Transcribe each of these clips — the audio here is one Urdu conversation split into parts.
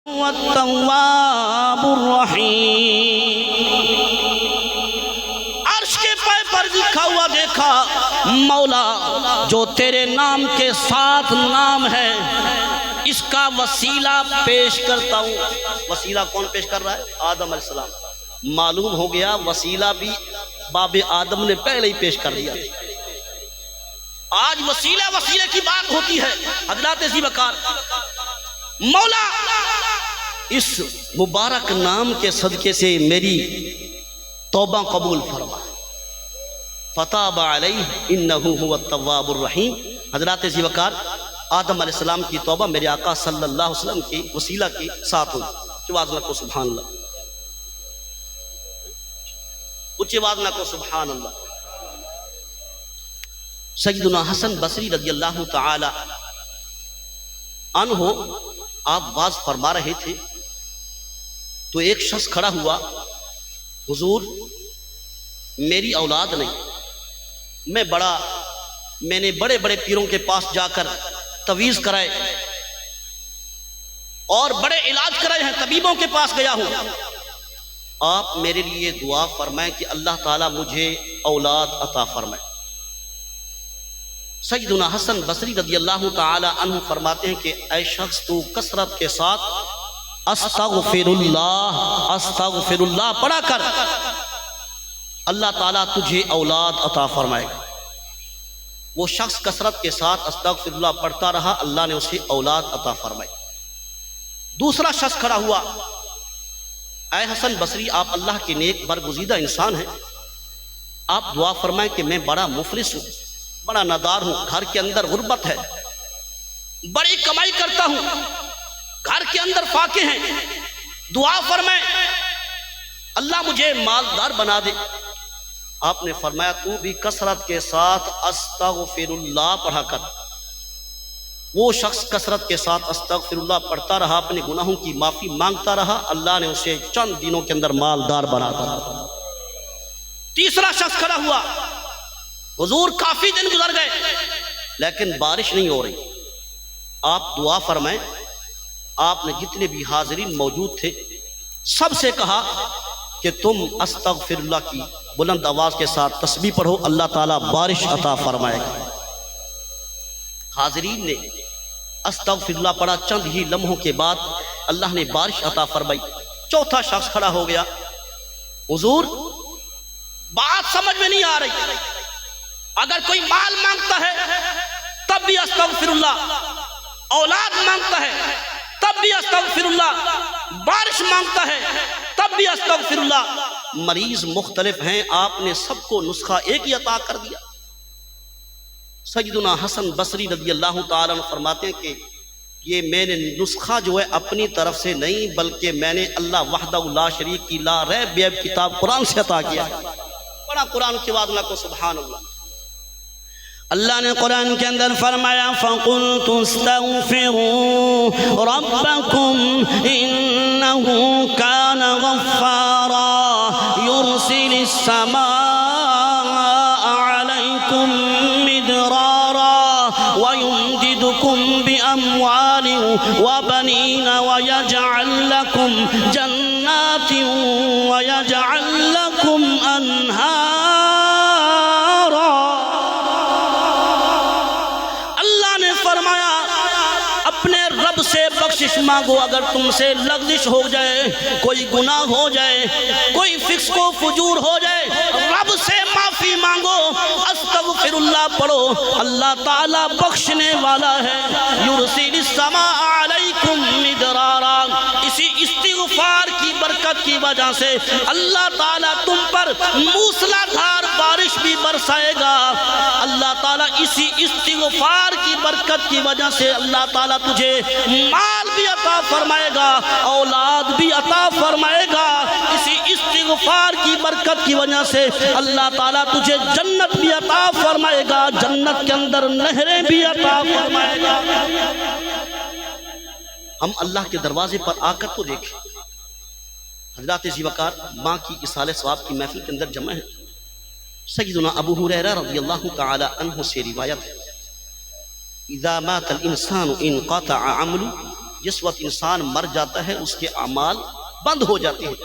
والتواب الرحیم۔ عرش کے پائے پر لکھا ہوا دیکھا، مولا جو تیرے نام کے ساتھ نام ہے اس کا وسیلہ پیش کرتا ہوں۔ وسیلہ کون پیش کر رہا ہے؟ آدم علیہ السلام۔ معلوم ہو گیا وسیلہ بھی باب آدم نے پہلے ہی پیش کر دیا۔ آج وسیلے کی بات ہوتی ہے۔ حضرات ذی وقار، مولا اس مبارک نام کے صدقے سے میری توبہ قبول فرما، فتاب علیہ انہ هو التواب الرحیم۔ حضرات ذی وقار، آدم علیہ السلام کی توبہ میرے آقا صلی اللہ علیہ وسلم کی وسیلہ کے ساتھ ہوئی۔ آواز نہ کو سبحان اللہ، اونچی آواز نہ کو سبحان اللہ۔ سیدنا حسن بصری رضی اللہ تعالی عنہ آپ واز فرما رہے تھے تو ایک شخص کھڑا ہوا، حضور میری اولاد نہیں، میں نے بڑے بڑے پیروں کے پاس جا کر تویز کرائے اور بڑے علاج کرائے ہیں، طبیبوں کے پاس گیا ہوں، آپ میرے لیے دعا فرمائیں کہ اللہ تعالیٰ مجھے اولاد عطا فرمائے۔ سیدنا حسن بصری رضی اللہ تعالی عنہ فرماتے ہیں کہ اے شخص تو کثرت کے ساتھ استغفر اللہ پڑھا کر، اللہ تعالیٰ تجھے اولاد عطا فرمائے گا۔ وہ شخص کثرت کے ساتھ استغفر اللہ پڑھتا رہا، اللہ نے اسے اولاد عطا فرمائی۔ دوسرا شخص کھڑا ہوا، اے حسن بصری آپ اللہ کے نیک برگزیدہ انسان ہیں، آپ دعا فرمائیں کہ میں بڑا مفلس ہوں، بڑا نادار ہوں، گھر کے اندر غربت ہے، بڑی کمائی کرتا ہوں، گھر کے اندر فاقے ہیں، دعا فرمائیں اللہ مجھے مالدار بنا دے۔ آپ نے فرمایا تو بھی کثرت کے ساتھ استغفر اللہ پڑھا کر۔ وہ شخص کثرت کے ساتھ استغفر اللہ پڑھتا رہا، اپنے گناہوں کی معافی مانگتا رہا، اللہ نے اسے چند دنوں کے اندر مالدار بنا دیا۔ تیسرا شخص کھڑا ہوا، حضور کافی دن گزر گئے لیکن بارش نہیں ہو رہی، آپ دعا فرمائیں۔ آپ نے جتنے بھی حاضرین موجود تھے سب سے کہا کہ تم استغفر اللہ کی بلند آواز کے ساتھ تسبیح پڑھو، اللہ تعالیٰ بارش عطا فرمائے گا۔ حاضرین نے استغفر اللہ پڑھا، چند ہی لمحوں کے بعد اللہ نے بارش عطا فرمائی۔ چوتھا شخص کھڑا ہو گیا، حضور بات سمجھ میں نہیں آ رہی، اگر کوئی مال مانگتا ہے تب بھی استغفر اللہ، اولاد مانگتا ہے تب بھی استغفر اللہ، بارش مانگتا ہے تب بھی استغفر اللہ۔ مریض مختلف ہیں، آپ نے سب کو نسخہ ایک ہی عطا کر دیا۔ سیدنا حسن بصری رضی اللہ تعالیٰ عنہ فرماتے ہیں کہ یہ میں نے نسخہ جو ہے اپنی طرف سے نہیں بلکہ میں نے اللہ وحدہ لا شریک کی لا ریب کتاب قرآن سے عطا کیا۔ بڑا قرآن کی آواز نہ کو سبحان اللہ۔ اللہ نے قرآن کے اندر فرمایا فَقُلْتُ اسْتَغْفِرُوا رَبَّكُمْ إِنَّهُ كَانَ غَفَّارًا يُرْسِلِ السَّمَاءَ عَلَيْكُمْ مِدْرَارًا وَيُمْدِدْكُمْ بِأَمْوَالٍ وَبَنِينَ وَيَجْعَلْ لَكُمْ جَنَّاتٍ وَيَجْعَلْ لَكُمْ أَنْهَارًا۔ بخشش مانگو، اگر تم سے لغزش ہو جائے، کوئی گناہ ہو جائے، کوئی فسق و فجور ہو جائے، رب سے معافی مانگو، استغفر اللہ پڑھو، اللہ تعالیٰ بخشنے والا ہے۔ یرسل السماء علیکم مدرارا، اسی استغفار کی برکت کی وجہ سے اللہ تعالیٰ تم پر موسلا دھار بارش بھی برسائے گا۔ اللہ تعالیٰ اسی استغفار کی برکت کی وجہ سے اللہ تعالیٰ تجھے مال بھی عطا فرمائے گا، اولاد بھی عطا فرمائے گا۔ اسی استغفار کی برکت کی وجہ سے اللہ تعالیٰ تجھے جنت بھی عطا فرمائے گا، جنت کے اندر نہریں بھی عطا فرمائے گا۔ ہم اللہ کے دروازے پر آ کر تو دیکھیں، حضرات ذی وقار ماں کی اصال ثواب کی محفل کے اندر جمع ہے۔ سیدنا ابو ہریرہ رضی اللہ تعالی عنہ سے روایت ہے، اذا مات الانسان انقطع عمله جس وقت انسان مر جاتا ہے اس کے اعمال بند ہو جاتے ہیں،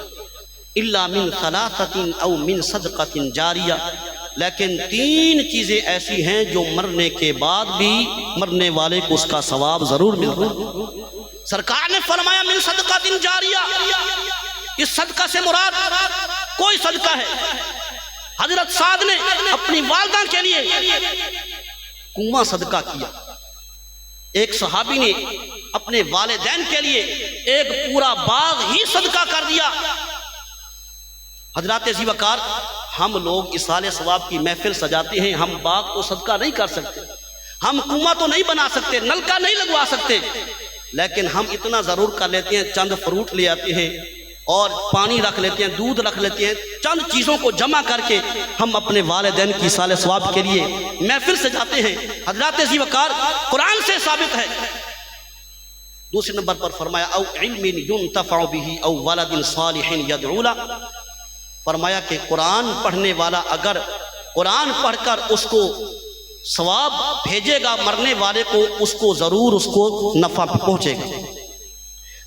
الا من ثلاثۃ او من صدقۃ جاریہ، لیکن 3 چیزیں ایسی ہیں جو مرنے کے بعد بھی مرنے والے کو اس کا ثواب ضرور ملتا ہے۔ سرکار نے فرمایا من صدقۃ جاریہ، اس صدقہ سے مراد کوئی صدقہ ہے۔ حضرت سعد نے اپنی والدہ کے لیے کنواں صدقہ کیا، ایک صحابی نے اپنے والدین کے لیے ایک پورا باغ ہی صدقہ کر دیا۔ حضرات ذی وقار، ہم لوگ اصالہ ثواب کی محفل سجاتے ہیں، ہم باغ کو صدقہ نہیں کر سکتے، ہم کنواں تو نہیں بنا سکتے، نلکا نہیں لگوا سکتے، لیکن ہم اتنا ضرور کر لیتے ہیں، چند فروٹ لے آتے ہیں اور پانی رکھ لیتے ہیں، دودھ رکھ لیتے ہیں، چند چیزوں کو جمع کر کے ہم اپنے والدین کی اصالہ ثواب کے لیے محفل سجاتے ہیں۔ حضرات ذی وقار، قرآن سے ثابت ہے۔ دوسرے نمبر پر فرمایا او علم ينتفع به او ولد صالح يدعو له، فرمایا کہ قرآن پڑھنے والا اگر قرآن پڑھ کر اس کو ثواب بھیجے گا مرنے والے کو، اس کو ضرور اس کو نفع پہنچے گا۔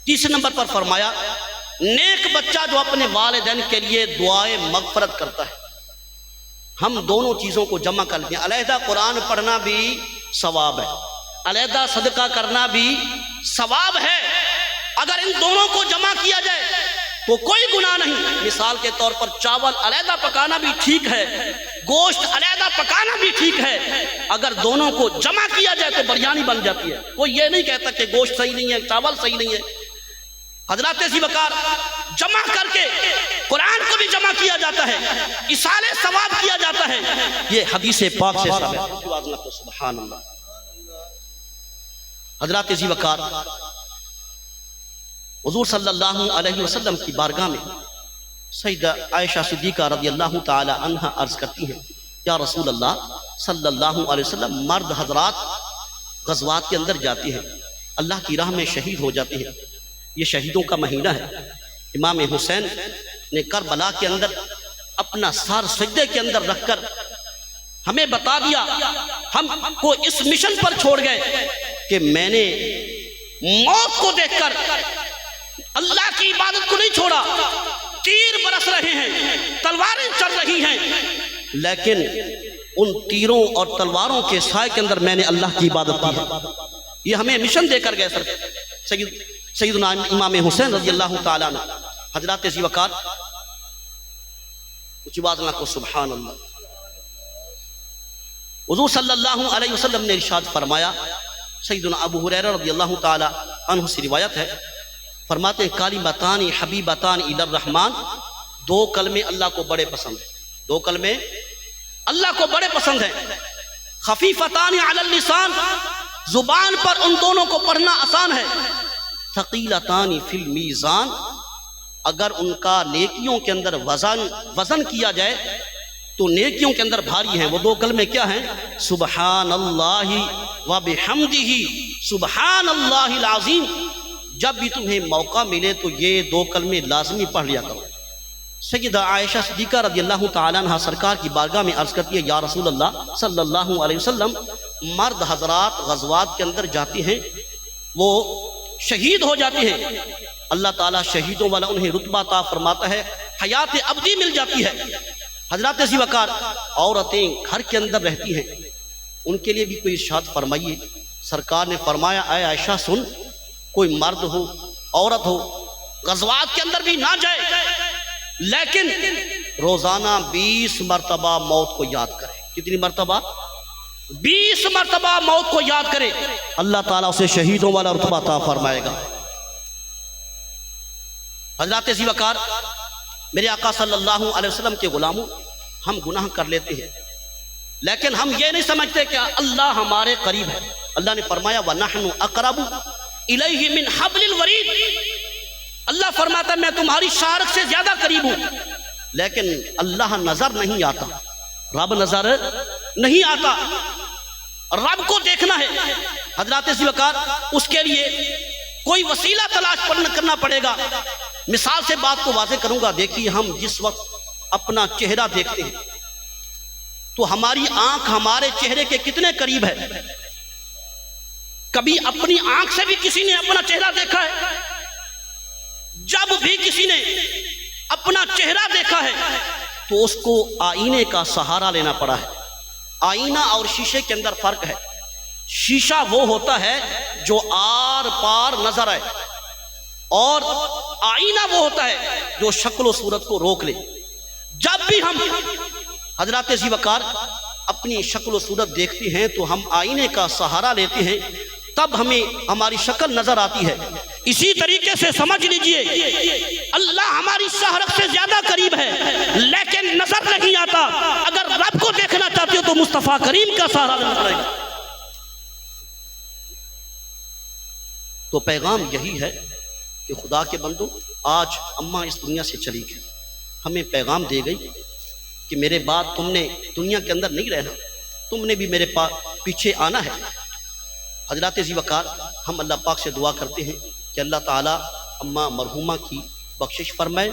تیسرے نمبر پر فرمایا نیک بچہ جو اپنے والدین کے لیے دعائے مغفرت کرتا ہے۔ ہم دونوں چیزوں کو جمع کر دیں، علیحدہ قرآن پڑھنا بھی ثواب ہے، علیحدہ صدقہ کرنا بھی ثواب ہے۔ اگر ان دونوں کو جمع کیا جائے تو کوئی گناہ نہیں۔ مثال کے طور پر چاول علیحدہ پکانا بھی ٹھیک ہے، گوشت علیحدہ پکانا بھی ٹھیک ہے، اگر دونوں کو جمع کیا جائے تو بریانی بن جاتی ہے۔ کوئی یہ نہیں کہتا کہ گوشت صحیح نہیں ہے، چاول صحیح نہیں ہے۔ حضرات ذی وقار، جمع کر کے قرآن کو بھی جمع کیا جاتا ہے، اصالہ ثواب کیا جاتا ہے، یہ حدیث پاک سے ثابت ہے۔ سبحان اللہ۔ حضرات ذی وقار، حضور صلی اللہ علیہ وسلم کی بارگاہ میں سیدہ عائشہ صدیقہ رضی اللہ تعالی عنہا عرض کرتی ہیں، یا رسول اللہ صلی اللہ علیہ وسلم، مرد حضرات غزوات کے اندر جاتے ہیں، اللہ کی راہ میں شہید ہو جاتے ہیں، یہ شہیدوں کا مہینہ ہے۔ امام حسین نے کربلا کے اندر اپنا سر سجدے کے اندر رکھ کر ہمیں بتا دیا، ہم کو اس مشن پر چھوڑ گئے کہ میں نے موت کو دیکھ کر اللہ کی عبادت کو نہیں چھوڑا، تیر برس رہے ہیں، تلواریں چل رہی ہیں، لیکن ان تیروں اور تلواروں کے سائے کے اندر میں نے اللہ کی عبادت کی ہے۔ یہ ہمیں مشن دے کر گئے سیدنا امام حسین رضی اللہ تعالیٰ عنہ۔ حضرات ذی وقار، کچھ بات نہ کو سبحان اللہ۔ حضور صلی اللہ علیہ وسلم نے ارشاد فرمایا، سیدنا ابو ہریرہ رضی اللہ تعالیٰ عنہ سے روایت ہے، فرماتے ہیں کلمتان حبیبتان الی الرحمن، 2 کلمے اللہ کو بڑے پسند ہیں، 2 کلمے اللہ کو بڑے پسند ہیں، خفیفتان علی اللسان، زبان پر ان دونوں کو پڑھنا آسان ہے، ثقیلتان فی المیزان، اگر ان کا نیکیوں کے اندر وزن کیا جائے تو نیکیوں کے اندر بھاری ہیں۔ وہ 2 کلمے کیا ہیں؟ سبحان اللہ و بحمدہ سبحان اللہ العظیم۔ جب بھی تمہیں موقع ملے تو یہ 2 کلمے لازمی پڑھ لیا کرو۔ سیدہ عائشہ صدیقہ رضی اللہ تعالیٰ عنہ سرکار کی بارگاہ میں عرض کرتی ہے، یا رسول اللہ صلی اللہ علیہ وسلم، مرد حضرات غزوات کے اندر جاتے ہیں، وہ شہید ہو جاتے ہیں، اللہ تعالیٰ شہیدوں والا انہیں رتبہ عطا فرماتا ہے، حیات ابدی مل جاتی ہے۔ حضرات ذی وقار، عورتیں گھر کے اندر رہتی ہیں، ان کے لیے بھی کوئی ارشاد فرمائیے۔ سرکار نے فرمایا، اے عائشہ سن، کوئی مرد ہو عورت ہو غزوات کے اندر بھی نہ جائے، لیکن روزانہ 20 مرتبہ موت کو یاد کرے۔ کتنی مرتبہ؟ 20 مرتبہ موت کو یاد کرے، اللہ تعالیٰ اسے شہیدوں والا رتبہ عطا فرمائے گا۔ حضرات ذی وقار، میرے آقا صلی اللہ علیہ وسلم کے غلاموں، ہم گناہ کر لیتے ہیں، لیکن ہم یہ نہیں سمجھتے کہ اللہ ہمارے قریب ہے۔ اللہ نے فرمایا وَنَحْنُ أَقْرَبُ إِلَيْهِ مِنْ حَبْلِ الْوَرِيدِ، اللہ فرماتا ہے میں تمہاری شارک سے زیادہ قریب ہوں، لیکن اللہ نظر نہیں آتا، رب نظر نہیں آتا، رب کو دیکھنا ہے۔ حضرات ذی وقار، اس کے لیے کوئی وسیلہ تلاش کرنا پڑے گا۔ مثال سے بات کو واضح کروں گا، دیکھیے ہم جس وقت اپنا چہرہ دیکھتے ہیں تو ہماری آنکھ ہمارے چہرے کے کتنے قریب ہے؟ کبھی اپنی آنکھ سے بھی کسی نے اپنا چہرہ دیکھا ہے؟ جب بھی کسی نے اپنا چہرہ دیکھا ہے تو اس کو آئینے کا سہارا لینا پڑا ہے۔ آئینہ اور شیشے کے اندر فرق ہے۔ شیشہ وہ ہوتا ہے جو آر پار نظر آئے، اور آئینہ وہ ہوتا ہے جو شکل و صورت کو روک لے۔ جب بھی ہم حضرات ذی وقار اپنی شکل و صورت دیکھتے ہیں تو ہم آئینے کا سہارا لیتے ہیں، تب ہمیں ہماری شکل نظر آتی ہے۔ اسی طریقے سے سمجھ لیجئے اللہ ہماری شہرت سے زیادہ قریب ہے لیکن نظر نہیں آتا۔ اگر رب کو دیکھنا چاہتے ہو تو مصطفیٰ کریم کا سہارا لینا پڑے گا۔ تو پیغام یہی ہے کہ خدا کے بندو، آج اماں اس دنیا سے چلی گئی، ہمیں پیغام دے گئی کہ میرے بعد تم نے دنیا کے اندر نہیں رہنا، تم نے بھی میرے پیچھے آنا ہے۔ حضرات ذی وقار ہم اللہ پاک سے دعا کرتے ہیں کہ اللہ تعالیٰ اماں مرحومہ کی بخشش فرمائے،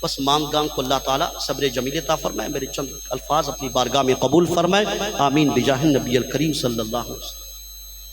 بس ماندگان کو اللہ تعالیٰ صبر جمیل عطا فرمائے۔ میرے چند الفاظ اپنی بارگاہ میں قبول فرمائے، آمین بجاہ النبی الکریم صلی اللہ علیہ وسلم۔